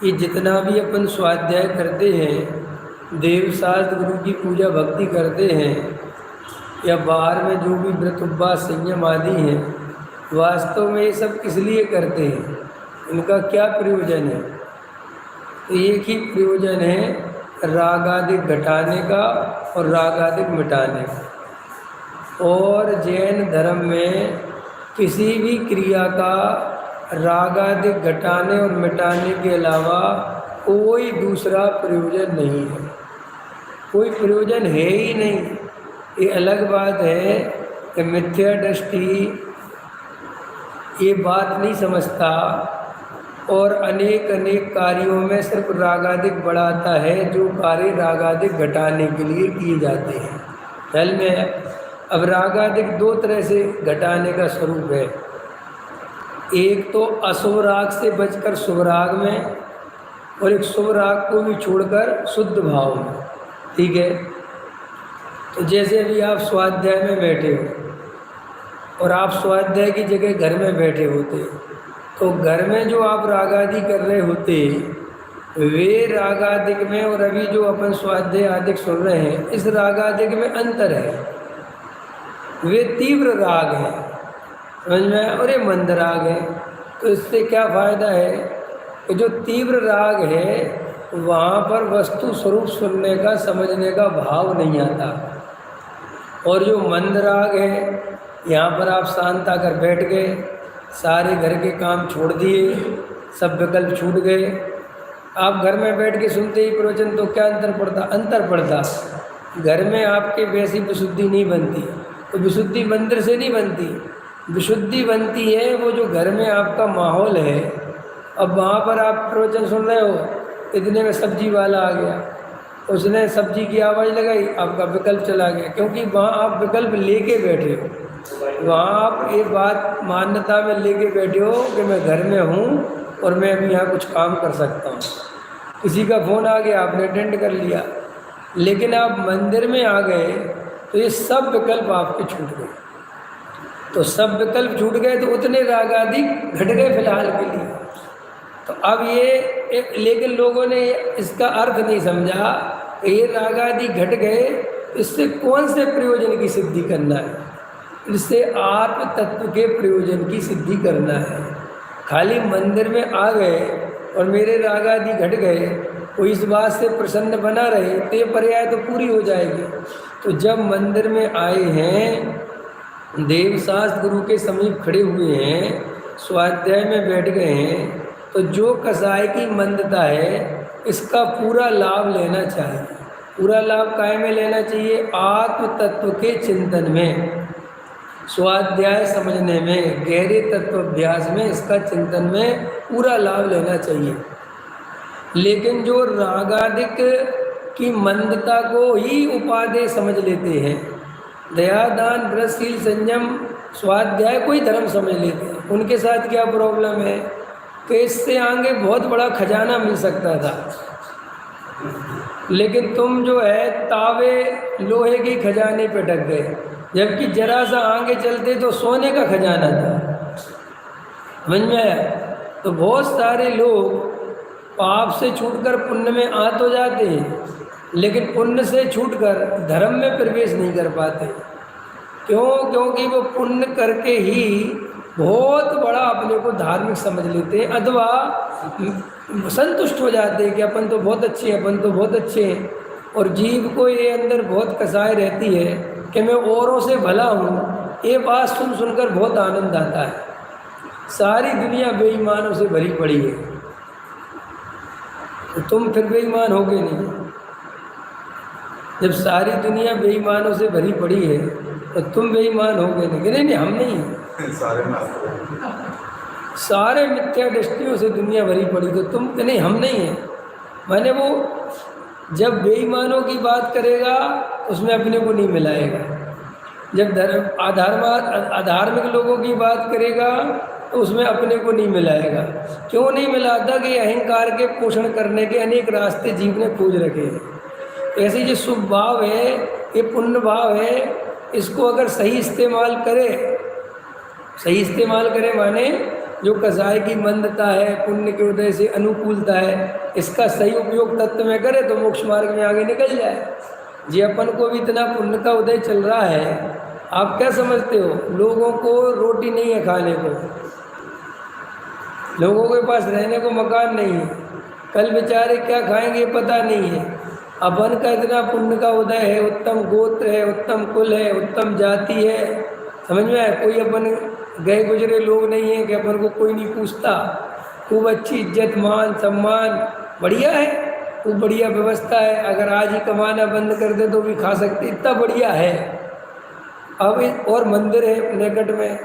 कि जितना भी अपन स्वाध्याय करते हैं, देव शास्त्र गुरु की पूजा भक्ति करते हैं, या बाहर में जो भी व्रत उपवास संयम आदि हैं, वास्तव में ये सब किस लिए करते हैं, इनका क्या प्रयोजन है? तो एक ही प्रयोजन है, राग आदि घटाने का और राग आदि मिटाने का। और जैन धर्म में किसी भी क्रिया का राग आदि घटाने और मिटाने के अलावा कोई दूसरा प्रयोजन नहीं है, कोई प्रयोजन है ही नहीं। ये अलग बात है कि मिथ्या दृष्टि ये बात नहीं समझता और अनेक अनेक कार्यों में सिर्फ रागादिक बढ़ाता है, जो कार्य रागादिक घटाने के लिए किए जाते हैं। ख्याल में है? अब रागादिक दो तरह से घटाने का स्वरूप है। एक तो अशुभ राग से बचकर शुभ राग में, और एक शुभ राग को भी छोड़कर शुद्ध भाव में। ठीक है? तो जैसे अभी आप स्वाध्याय में बैठे हो और आप स्वाध्याय की जगह घर में बैठे होते, तो घर में जो आप रागादि कर रहे होते वे रागादिक में और अभी जो अपन स्वाध्याय आदिक सुन रहे हैं इस रागादिक में अंतर है। वे तीव्र राग हैं, समझ में? और ये मंद राग है। तो इससे क्या फ़ायदा है कि जो तीव्र राग है वहाँ पर वस्तु स्वरूप सुनने का समझने का भाव नहीं आता, और जो मंद राग है यहाँ पर आप शांत आकर बैठ गए, सारे घर के काम छोड़ दिए, सब विकल्प छूट गए, आप घर में बैठ के सुनते ही प्रवचन, तो क्या अंतर पड़ता। घर में आपके वैसी विशुद्धि नहीं बनती, तो विशुद्धि मंदिर से नहीं बनती, विशुद्धि बनती है वो जो घर में आपका माहौल है। अब वहाँ पर आप प्रवचन सुन रहे हो, इतने में सब्जी वाला आ गया, उसने सब्जी की आवाज़ लगाई, आपका विकल्प चला गया, क्योंकि वहाँ आप विकल्प लेके बैठे हो। वहाँ आप ये बात मान्यता में लेके बैठे हो कि मैं घर में हूँ और मैं अभी यहाँ कुछ काम कर सकता हूँ। किसी का फ़ोन आ गया, आपने अटेंड कर लिया। लेकिन आप मंदिर में आ गए तो ये सब विकल्प आपके छूट गए। तो सब विकल्प छूट गए तो उतने राग आदि घट गए फिलहाल के लिए। तो अब ये लेकिन लोगों ने इसका अर्थ नहीं समझा कि ये राग आदि घट गए, इससे कौन से प्रयोजन की सिद्धि करना है? इससे आत्म तत्व के प्रयोजन की सिद्धि करना है। खाली मंदिर में आ गए और मेरे राग आदि घट गए, वो इस बात से प्रसन्न बना रहे तो ये पर्याय तो पूरी हो जाएगी। तो जब मंदिर में आए हैं, देवशास्त्र गुरु के समीप खड़े हुए हैं, स्वाध्याय में बैठ गए हैं, तो जो कसाय की मंदता है इसका पूरा लाभ लेना चाहिए। पूरा लाभ काहे में लेना चाहिए? आत्म तत्व के चिंतन में, स्वाध्याय समझने में, गहरे तत्व अभ्यास में, इसका चिंतन में पूरा लाभ लेना चाहिए। लेकिन जो रागादिक की मंदता को ही उपादेय समझ लेते हैं, दया दान व्रत शील संयम स्वाध्याय को ही धर्म समझ लेते हैं, उनके साथ क्या प्रॉब्लम है कि इससे आगे बहुत बड़ा खजाना मिल सकता था। लेकिन तुम जो है तावे लोहे के खजाने पे अटक गए, जबकि जरा सा आगे चलते तो सोने का खजाना था। समझ में आया? तो बहुत सारे लोग पाप से छूटकर पुण्य में आ तो जाते हैं, लेकिन पुण्य से छूटकर धर्म में प्रवेश नहीं कर पाते। क्यों? क्योंकि वो पुण्य करके ही बहुत बड़ा अपने को धार्मिक समझ लेते हैं, अथवा संतुष्ट हो जाते हैं कि अपन तो बहुत अच्छे हैं, अपन तो बहुत अच्छे हैं। और जीव को ये अंदर बहुत कसाई रहती है कि मैं औरों से भला हूँ। ये बात सुन सुनकर बहुत आनंद आता है। सारी दुनिया बेईमानों से भरी पड़ी है, तो तुम फिर बेईमान होगे नहीं। जब सारी दुनिया बेईमानों से भरी पड़ी है तो तुम बेईमान होगे नहीं? नहीं, हम नहीं हैं। सारे मिथ्या दृष्टियों से दुनिया भरी पड़ी, तो तुम नहीं, हम नहीं हैं। मैंने वो जब बेईमानों की बात करेगा उसमें अपने को नहीं मिलाएगा, जब अधार्मिक लोगों की बात करेगा तो उसमें अपने को नहीं मिलाएगा। क्यों नहीं मिलाता? कि अहंकार के पोषण करने के अनेक रास्ते जीव ने खोज रखे हैं। ऐसे जो शुभ भाव है, ये पुण्य भाव है, इसको अगर सही इस्तेमाल करे, सही इस्तेमाल करे माने जो कसाय की मंदता है, पुण्य के उदय से अनुकूलता है, इसका सही उपयोग तत्व में करे तो मोक्ष मार्ग में आगे निकल जाए। जी अपन को भी इतना पुण्य का उदय चल रहा है, आप क्या समझते हो? लोगों को रोटी नहीं है खाने को, लोगों के पास रहने को मकान नहीं है, कल बेचारे क्या खाएंगे पता नहीं है। अपन का इतना पुण्य का उदय है, उत्तम गोत्र है, उत्तम कुल है, उत्तम जाति है, समझ में आए? कोई अपन गए गुजरे लोग नहीं है कि अपन को कोई नहीं पूछता, खूब अच्छी इज्जत मान सम्मान बढ़िया है, खूब बढ़िया व्यवस्था है। अगर आज ही कमाना बंद कर दे तो भी खा सकते, इतना बढ़िया है। अब और मंदिर है निकट में,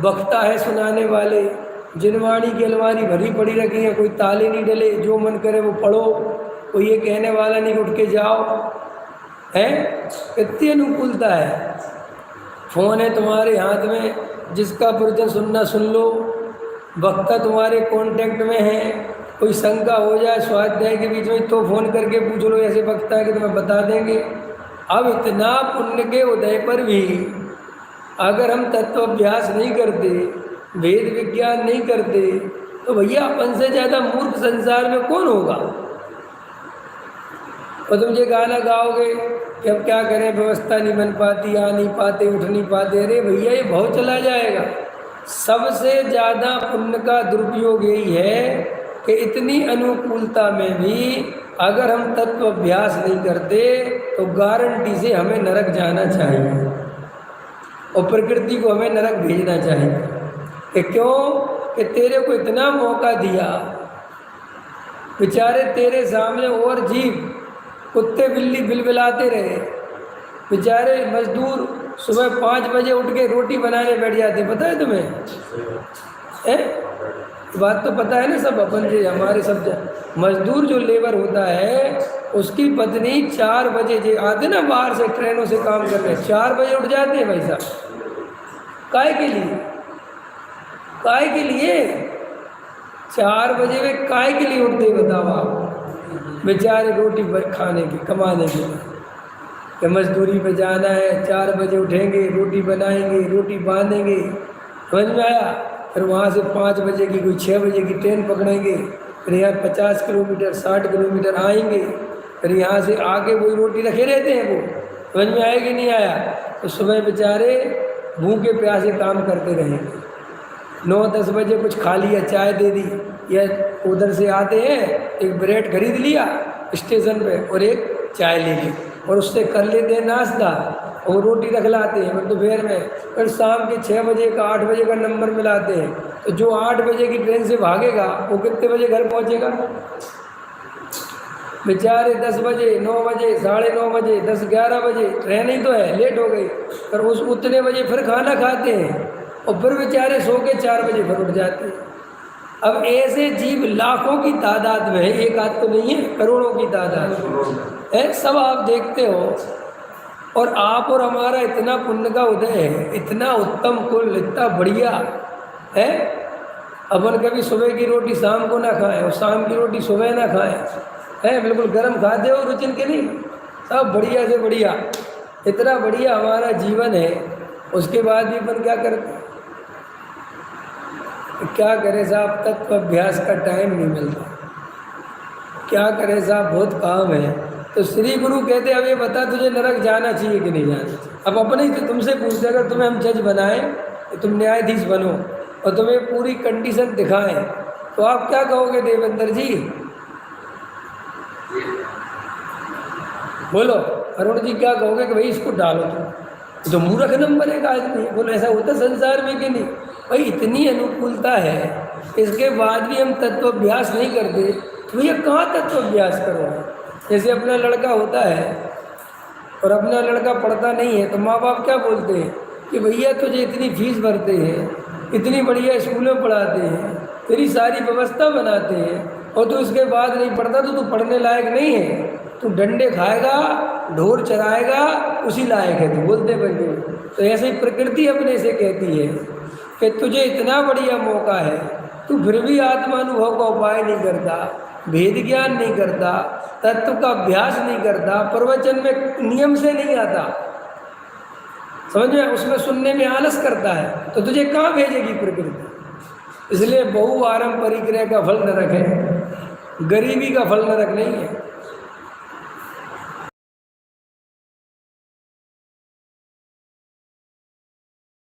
वक्ता है सुनाने वाले, जिनवाणी की अलमारी भरी पड़ी रखी है, कोई ताले नहीं डले, जो मन करे वो पढ़ो, कोई ये कहने वाला नहीं उठ के जाओ, है कितनी अनुकूलता है। फ़ोन है तुम्हारे हाथ में, जिसका प्रवचन सुनना सुन लो, वक्ता तुम्हारे कांटेक्ट में है, कोई शंका हो जाए स्वाध्याय के बीच में तो फ़ोन करके पूछ लो, ऐसे वक्ता है कि तुम्हें बता देंगे। अब इतना पुण्य के उदय पर भी अगर हम तत्व अभ्यास नहीं करते, वेद विज्ञान नहीं करते, तो भैया अपन से ज़्यादा मूर्ख संसार में कौन होगा? और तुम ये गाना गाओगे कि अब क्या करें, व्यवस्था नहीं बन पाती, आ नहीं पाते, उठ नहीं पाते, अरे भैया ये बहुत चला जाएगा। सबसे ज़्यादा पुण्य का दुरुपयोग यही है कि इतनी अनुकूलता में भी अगर हम तत्व अभ्यास नहीं करते तो गारंटी से हमें नरक जाना चाहिए और प्रकृति को हमें नरक भेजना चाहिए। कि क्यों? कि तेरे को इतना मौका दिया, बेचारे तेरे सामने और जीव कुत्ते बिल्ली बिलबिलाते रहे, बेचारे मजदूर सुबह 5 बजे उठ के रोटी बनाने बैठ जाते, पता है तुम्हें? बात तो पता है ना सब, अपन जो हमारे सब मजदूर जो लेबर होता है उसकी पत्नी 4 बजे जो आते ना बाहर से ट्रेनों से काम करते हैं, 4 बजे उठ जाते हैं भाई साहब। काय के लिए? काय के लिए 4 बजे वे काय के लिए उठते बताओ आप? बेचारे रोटी खाने की, कमाने के लिए, कि मजदूरी पे जाना है, 4 बजे उठेंगे, रोटी बनाएंगे, रोटी बांधेंगे, समझ में आया? फिर वहाँ से 5 बजे की कोई 6 बजे की ट्रेन पकड़ेंगे, फिर यहाँ 50 किलोमीटर 60 किलोमीटर आएंगे, फिर यहाँ से आके वही रोटी रखे रहते हैं, वो समझ में आया कि नहीं आया? तो सुबह बेचारे भूखे प्यासे काम करते रहेंगे, 9-10 बजे कुछ खा लिया, चाय दे दी, या उधर से आते हैं एक ब्रेड खरीद लिया स्टेशन पे और एक चाय ले ली और उससे कर लेते हैं नाश्ता और रोटी रख लाते हैं। फिर दोपहर में फिर शाम के 6 बजे का 8 बजे का नंबर मिलाते हैं, तो जो 8 बजे की ट्रेन से भागेगा वो कितने बजे घर पहुंचेगा? बेचारे 10 बजे 9 बजे 9:30 बजे 10-11 बजे ट्रेन ही तो है, लेट हो गई, पर उस उतने बजे फिर खाना खाते हैं और फिर बेचारे सो के 4 बजे फिर उठ जाते हैं। अब ऐसे जीव लाखों की तादाद में है, एक आध तो नहीं है, करोड़ों की तादाद है, सब आप देखते हो। और आप और हमारा इतना पुण्य का उदय है, इतना उत्तम कुल, इतना बढ़िया है, अपन कभी सुबह की रोटी शाम को ना खाएं और शाम की रोटी सुबह ना खाएं, है बिल्कुल गर्म खाते हो रुचिन के नहीं, सब बढ़िया से बढ़िया, इतना बढ़िया हमारा जीवन है। उसके बाद भी अपन क्या करते हैं? क्या करें साहब, तत्व अभ्यास का टाइम नहीं मिलता, क्या करें साहब, बहुत काम है। तो श्री गुरु कहते अब ये बता तुझे नरक जाना चाहिए कि नहीं जाना चाहिए? अब अपने ही तुमसे पूछते, अगर तुम्हें हम जज बनाएं तो तुम न्यायाधीश बनो और तुम्हें पूरी कंडीशन दिखाएं तो आप क्या कहोगे देवेंद्र जी? बोलो अरुण जी, क्या कहोगे कि भाई इसको डालो तुम, तो मूर्ख नंबर 1 आदमी। बोलो ऐसा होता संसार में कि नहीं? भाई इतनी अनुकूलता है, इसके बाद भी हम तत्वाभ्यास नहीं करते तो ये कहाँ तत्वाभ्यास करोगे? जैसे अपना लड़का होता है और अपना लड़का पढ़ता नहीं है तो माँ बाप क्या बोलते हैं कि भैया तुझे इतनी फीस भरते हैं, इतनी बढ़िया स्कूलों में पढ़ाते हैं, तेरी सारी व्यवस्था बनाते हैं और तू इसके बाद नहीं पढ़ता तो तू पढ़ने लायक नहीं है, तू डंडे खाएगा, ढोर चराएगा, उसी लायक है तू, बोलते बंदे। तो ऐसे ही प्रकृति अपने से कहती है कि तुझे इतना बढ़िया मौका है, तू फिर भी आत्मानुभव का उपाय नहीं करता, भेद ज्ञान नहीं करता, तत्व का अभ्यास नहीं करता, प्रवचन में नियम से नहीं आता, समझ में, उसमें सुनने में आलस करता है, तो तुझे कहाँ भेजेगी प्रकृति? इसलिए बहुआरम परिक्रय का फल न रखें, गरीबी का फल न रख नहीं है।